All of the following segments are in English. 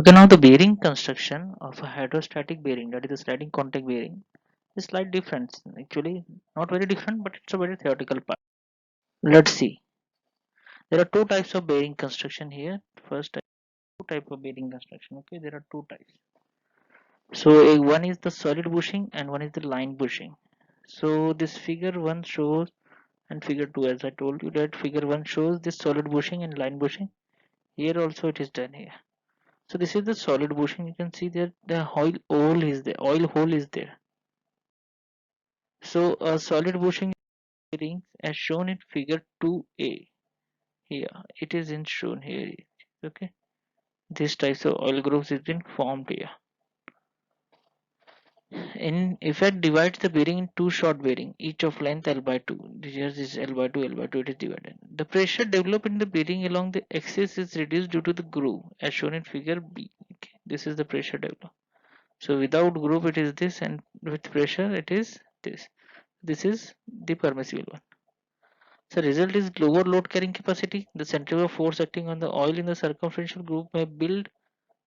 Okay, now the bearing construction of a hydrostatic bearing, that is a sliding contact bearing, is slight different. Actually, not very different, but it's a very theoretical part. Let's see. There are two types of bearing construction here. First, two type of bearing construction. Okay, there are two types. So one is the solid bushing and one is the line bushing. So this figure one shows, and figure two, as I told you, that figure one shows this solid bushing and line bushing. Here also it is done here. So this is the solid bushing. You can see that the oil hole is there. Oil hole is there. So a solid bushing bearing as shown in figure 2a. Here it is in shown here. Okay, this types of oil grooves is been formed here. In effect, divides the bearing in two short bearing, each of length L by 2. This is L by 2, L by 2, it is divided. The pressure developed in the bearing along the axis is reduced due to the groove, as shown in figure B. Okay, this is the pressure developed. So without groove it is this, and with pressure it is this. This is the permissible one. So result is lower load carrying capacity. The centrifugal force acting on the oil in the circumferential groove may build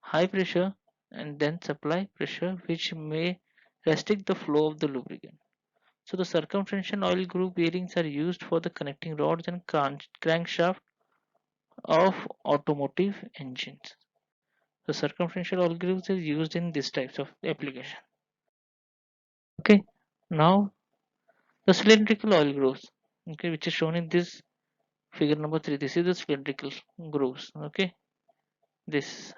high pressure and then supply pressure, which may restrict the flow of the lubricant. So the circumferential oil groove bearings are used for the connecting rods and crankshaft of automotive engines. The circumferential oil grooves is used in these types of application. Okay, now the cylindrical oil grooves, okay, which is shown in this figure number 3. This is the cylindrical grooves. Okay, this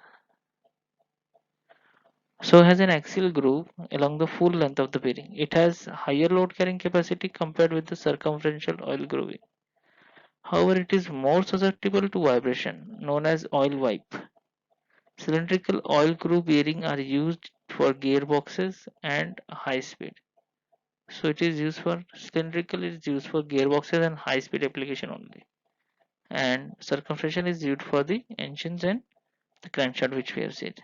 so has an axial groove along the full length of the bearing. It has higher load carrying capacity compared with the circumferential oil grooving. However, it is more susceptible to vibration, known as oil wipe. Cylindrical oil groove bearing are used for gearboxes and high speed. So it is used for cylindrical is used for gearboxes and high speed application only. And circumferential is used for the engines and the crankshaft, which we have said.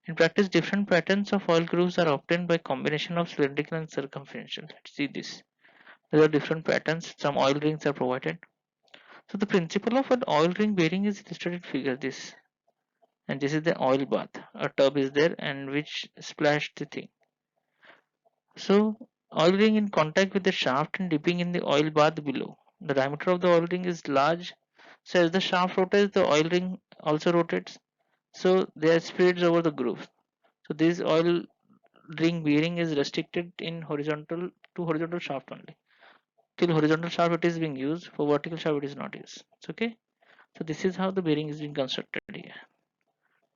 In practice, different patterns of oil grooves are obtained by combination of cylindrical and circumferential. Let's see this. There are different patterns. Some oil rings are provided. So the principle of an oil ring bearing is illustrated figure this. And this is the oil bath. A tub is there and which splashed the thing. So oil ring in contact with the shaft and dipping in the oil bath below. The diameter of the oil ring is large. So as the shaft rotates, the oil ring also rotates. So they are spreads over the groove. So this oil ring bearing is restricted in horizontal to horizontal shaft only. Till horizontal shaft it is being used, for vertical shaft it is not used. It's okay. So this is how the bearing is being constructed here.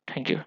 Thank you.